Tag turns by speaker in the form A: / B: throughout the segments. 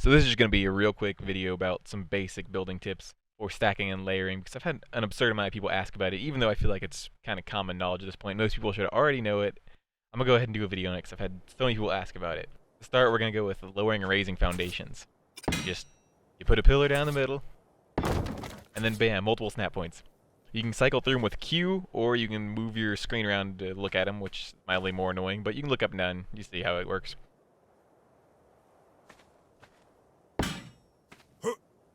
A: So this is just going to be a real quick video about some basic building tips for stacking and layering, because I've had an absurd amount of people ask about it, even though I feel like it's kind of common knowledge at this point. Most people should already know it. I'm going to go ahead and do a video on it because I've had so many people ask about it. To start, we're going to go with lowering and raising foundations. You put a pillar down the middle, and then bam, multiple snap points. You can cycle through them with Q, or you can move your screen around to look at them, which is mildly more annoying, but you can look up and down, you see how it works.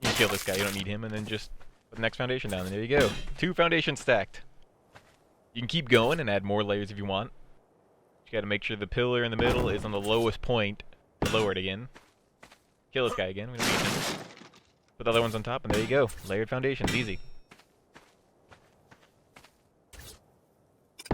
A: You kill this guy, you don't need him, and then just put the next foundation down, and there you go. 2 foundations stacked. You can keep going and add more layers if you want. You gotta make sure the pillar in the middle is on the lowest point to lower it again. Kill this guy again, we don't need him. Put the other ones on top, and there you go. Layered foundations, easy.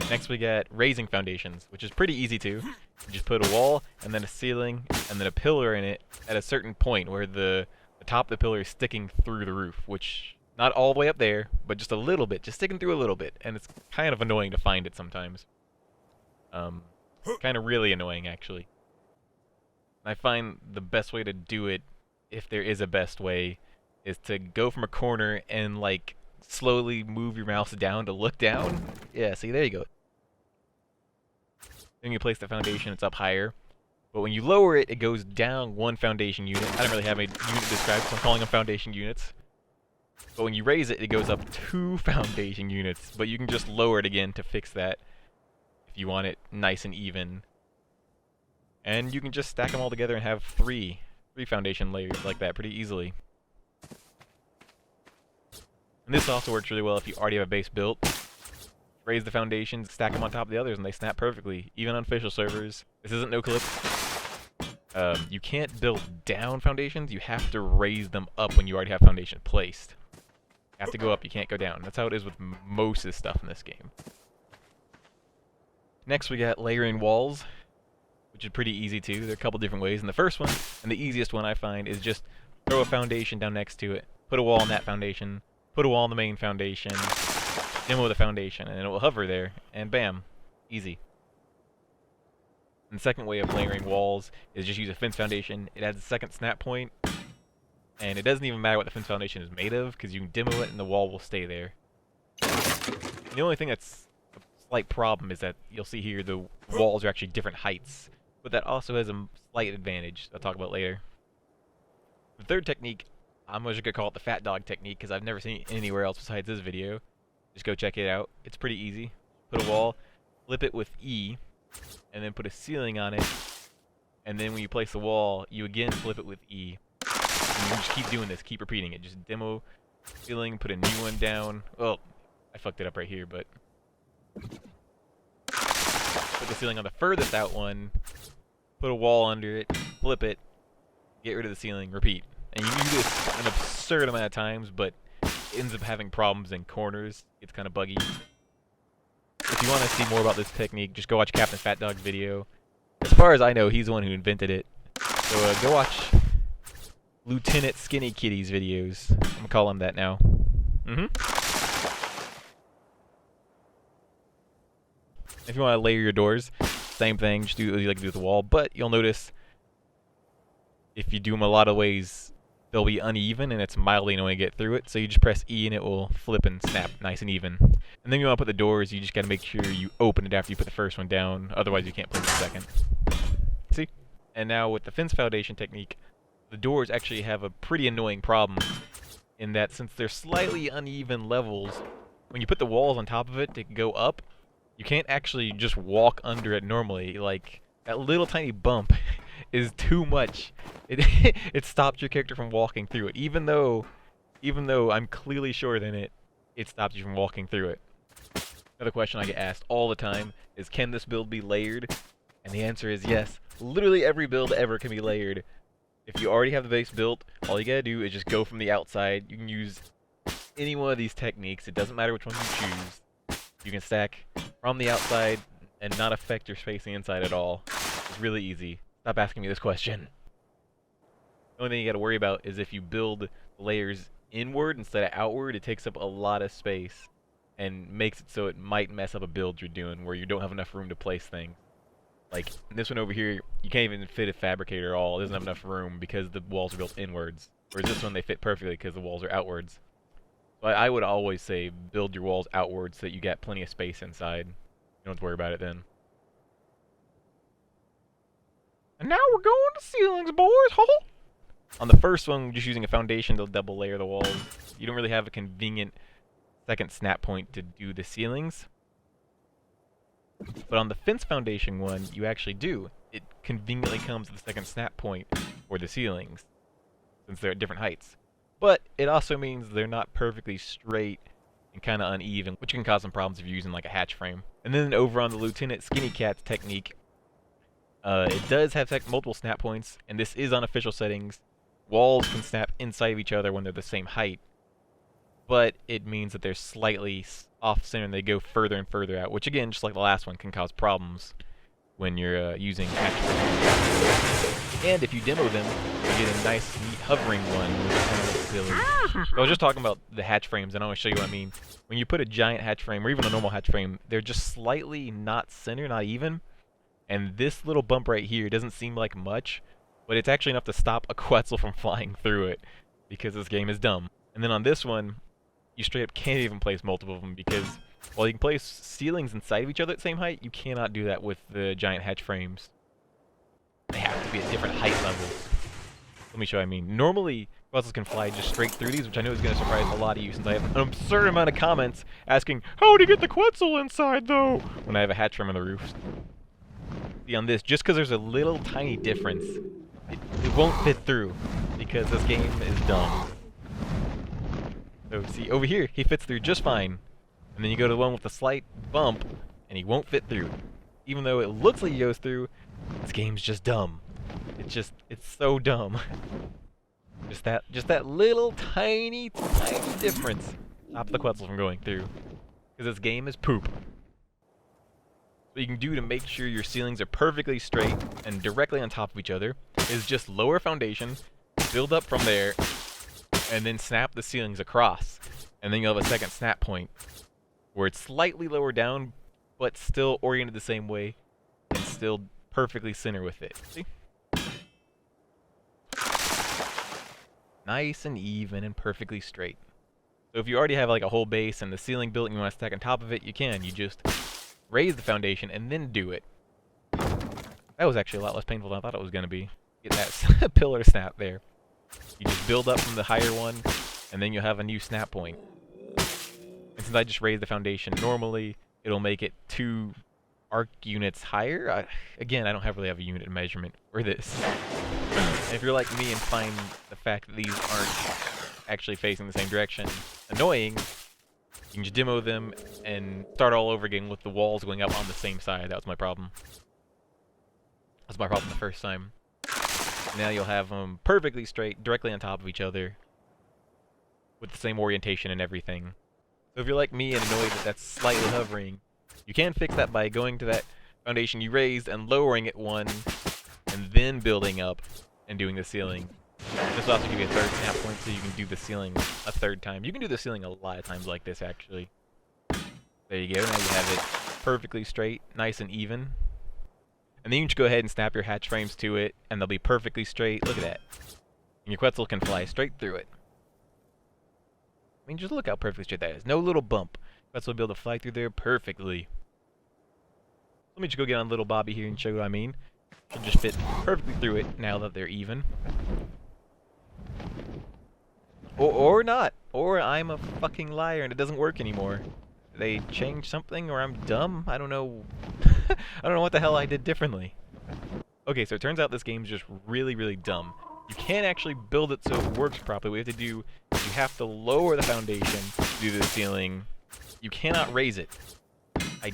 A: Next we got raising foundations, which is pretty easy too. You just put a wall, and then a ceiling, and then a pillar in it at a certain point where the top of the pillar is sticking through the roof, which, not all the way up there, but just a little bit, just sticking through a little bit, and it's kind of annoying to find it sometimes. Kind of really annoying, actually. I find the best way to do it, if there is a best way, is to go from a corner and, like, slowly move your mouse down to look down. Yeah, see, there you go. Then you place the foundation, it's up higher. But when you lower it, it goes down 1 foundation unit. I don't really have a unit described, so I'm calling them foundation units. But when you raise it, it goes up 2 foundation units. But you can just lower it again to fix that if you want it nice and even. And you can just stack them all together and have 3 foundation layers like that pretty easily. And this also works really well if you already have a base built. Raise the foundations, stack them on top of the others, and they snap perfectly, even on official servers. This isn't no clip. You can't build down foundations, you have to raise them up when you already have foundation placed. You have to go up, you can't go down. That's how it is with most of the stuff in this game. Next we got layering walls, which is pretty easy too. There are a couple different ways, and the first one, and the easiest one I find, is just throw a foundation down next to it, put a wall on that foundation, put a wall on the main foundation, demo the foundation, and it will hover there, and bam, easy. And the second way of layering walls is just use a fence foundation. It adds a second snap point, and it doesn't even matter what the fence foundation is made of, because you can demo it and the wall will stay there. And the only thing that's a slight problem is that you'll see here the walls are actually different heights, but that also has a slight advantage I'll talk about later. The third technique, I'm just going to call it the fat dog technique, because I've never seen it anywhere else besides this video. Just go check it out. It's pretty easy. Put a wall, flip it with E, and then put a ceiling on it. And then when you place the wall, you again flip it with E. And you just keep doing this, keep repeating it. Just demo ceiling, put a new one down. Oh, I fucked it up right here, but put the ceiling on the furthest out one, put a wall under it, flip it, get rid of the ceiling, repeat. And you do this an absurd amount of times, but it ends up having problems in corners. It's kind of buggy. If you want to see more about this technique, just go watch Captain Fat Dog's video. As far as I know, he's the one who invented it. So go watch Lieutenant Skinny Kitty's videos. I'm gonna call him that now. If you want to layer your doors, same thing. Just do what you like to do with the wall. But you'll notice if you do them a lot of ways, they'll be uneven, and it's mildly annoying to get through it. So you just press E, and it will flip and snap nice and even. And then you want to put the doors, you just got to make sure you open it after you put the first one down. Otherwise, you can't place the second. See? And now with the fence foundation technique, the doors actually have a pretty annoying problem in that since they're slightly uneven levels, when you put the walls on top of it to go up, you can't actually just walk under it normally. Like, that little tiny bump is too much. It stops your character from walking through it. Even though I'm clearly shorter than it, it stops you from walking through it. Another question I get asked all the time is, can this build be layered? And the answer is yes. Literally every build ever can be layered. If you already have the base built, all you gotta do is just go from the outside. You can use any one of these techniques. It doesn't matter which one you choose. You can stack from the outside and not affect your spacing inside at all. It's really easy. Stop asking me this question. The only thing you gotta worry about is if you build layers inward instead of outward, it takes up a lot of space and makes it so it might mess up a build you're doing where you don't have enough room to place things. Like, this one over here, you can't even fit a fabricator at all. It doesn't have enough room because the walls are built inwards. Whereas this one, they fit perfectly because the walls are outwards. But I would always say build your walls outwards so that you get plenty of space inside. You don't have to worry about it then. And now we're going to ceilings, boys! Ho ho! On the first one, just using a foundation to double layer the walls. You don't really have a convenient second snap point to do the ceilings. But on the fence foundation one, you actually do. It conveniently comes with the second snap point for the ceilings, since they're at different heights. But it also means they're not perfectly straight and kind of uneven, which can cause some problems if you're using like a hatch frame. And then over on the Lieutenant Skinny Cat's technique, it does have multiple snap points, and this is on official settings. Walls can snap inside of each other when they're the same height, but it means that they're slightly off-center and they go further and further out, which again, just like the last one, can cause problems when you're using hatch frames. And if you demo them, you get a nice, neat hovering one, which kind of looks silly. So I was just talking about the hatch frames, and I want to show you what I mean. When you put a giant hatch frame, or even a normal hatch frame, they're just slightly not center, not even. And this little bump right here doesn't seem like much, but it's actually enough to stop a Quetzal from flying through it, because this game is dumb. And then on this one, you straight up can't even place multiple of them, because while you can place ceilings inside of each other at the same height, you cannot do that with the giant hatch frames. They have to be at different height levels. Let me show you what I mean. Normally, Quetzals can fly just straight through these, which I know is going to surprise a lot of you, since I have an absurd amount of comments asking, how do you get the Quetzal inside, though? When I have a hatch frame on the roof. See, on this, just because there's a little tiny difference, it won't fit through, because this game is dumb. So see, over here, he fits through just fine. And then you go to the one with the slight bump, and he won't fit through. Even though it looks like he goes through, this game's just dumb. It's so dumb. just that little tiny difference stops the Quetzal from going through. Because this game is poop. What you can do to make sure your ceilings are perfectly straight and directly on top of each other is just lower foundation, build up from there, and then snap the ceilings across. And then you'll have a second snap point where it's slightly lower down, but still oriented the same way and still perfectly center with it. See? Nice and even and perfectly straight. So if you already have like a whole base and the ceiling built and you want to stack on top of it, you can. You just raise the foundation and then do it. That was actually a lot less painful than I thought it was going to be. Get that pillar snap there. You just build up from the higher one, and then you'll have a new snap point. And since I just raised the foundation normally, it'll make it 2 arc units higher. Again, I don't really have a unit measurement for this. And if you're like me and find the fact that these aren't actually facing the same direction annoying, you can just demo them and start all over again with the walls going up on the same side. That was my problem. That was my problem the first time. Now you'll have them perfectly straight, directly on top of each other, with the same orientation and everything. So if you're like me and annoyed that that's slightly hovering, you can fix that by going to that foundation you raised and lowering it one, and then building up and doing the ceiling. This will also give you a third snap point so you can do the ceiling a third time. You can do the ceiling a lot of times like this, actually. There you go. Now you have it perfectly straight, nice and even. And then you just go ahead and snap your hatch frames to it, and they'll be perfectly straight. Look at that. And your Quetzal can fly straight through it. I mean, just look how perfectly straight that is. No little bump. Quetzal will be able to fly through there perfectly. Let me just go get on little Bobby here and show you what I mean. She'll just fit perfectly through it now that they're even. Or not. Or I'm a fucking liar and it doesn't work anymore. They changed something, or I'm dumb? I don't know. I don't know what the hell I did differently. Okay, so it turns out this game's just really, really dumb. You can't actually build it so it works properly. What you have to do is you have to lower the foundation to do the ceiling. You cannot raise it. I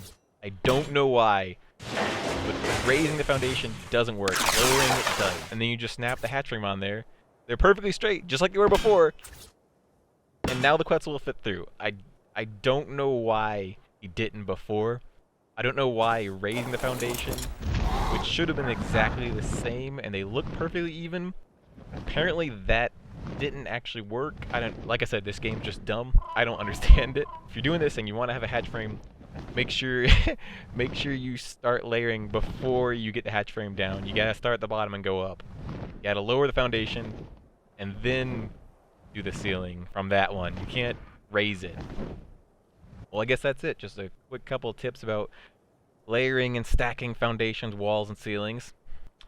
A: don't know why, but raising the foundation doesn't work. Lowering it does. And then you just snap the hatch frame on there. They're perfectly straight, just like they were before. And now the Quetzal will fit through. I don't know why he didn't before. I don't know why raising the foundation, which should have been exactly the same, and they look perfectly even. Apparently that didn't actually work. Like I said, this game's just dumb. I don't understand it. If you're doing this and you want to have a hatch frame, Make sure make sure you start layering before you get the hatch frame down. You gotta start at the bottom and go up. You gotta lower the foundation and then do the ceiling from that one. You can't raise it. Well, I guess that's it. Just a quick couple of tips about layering and stacking foundations, walls, and ceilings.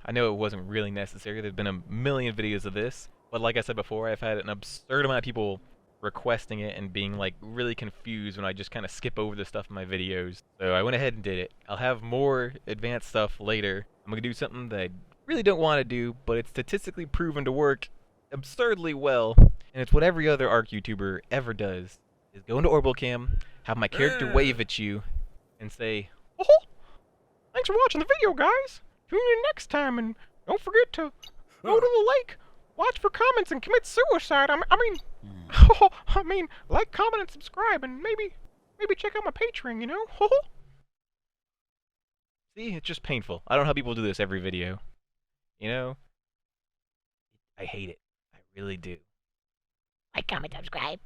A: I know it wasn't really necessary. There's been a million videos of this, but like I said before, I've had an absurd amount of people requesting it and being like really confused when I just kind of skip over this stuff in my videos. So I went ahead and did it. I'll have more advanced stuff later. I'm gonna do something that I really don't want to do, but it's statistically proven to work absurdly well, and it's what every other ARC YouTuber ever does: is go into Orbital Cam, have my character wave at you, and say, "Oh, thanks for watching the video, guys. Tune in next time, and don't forget to go to the lake, watch for comments, and commit suicide. I mean, like, comment, and subscribe, and maybe check out my Patreon. You know." See, it's just painful. I don't know how people do this every video. You know, I hate it. I really do.
B: Like, comment, subscribe.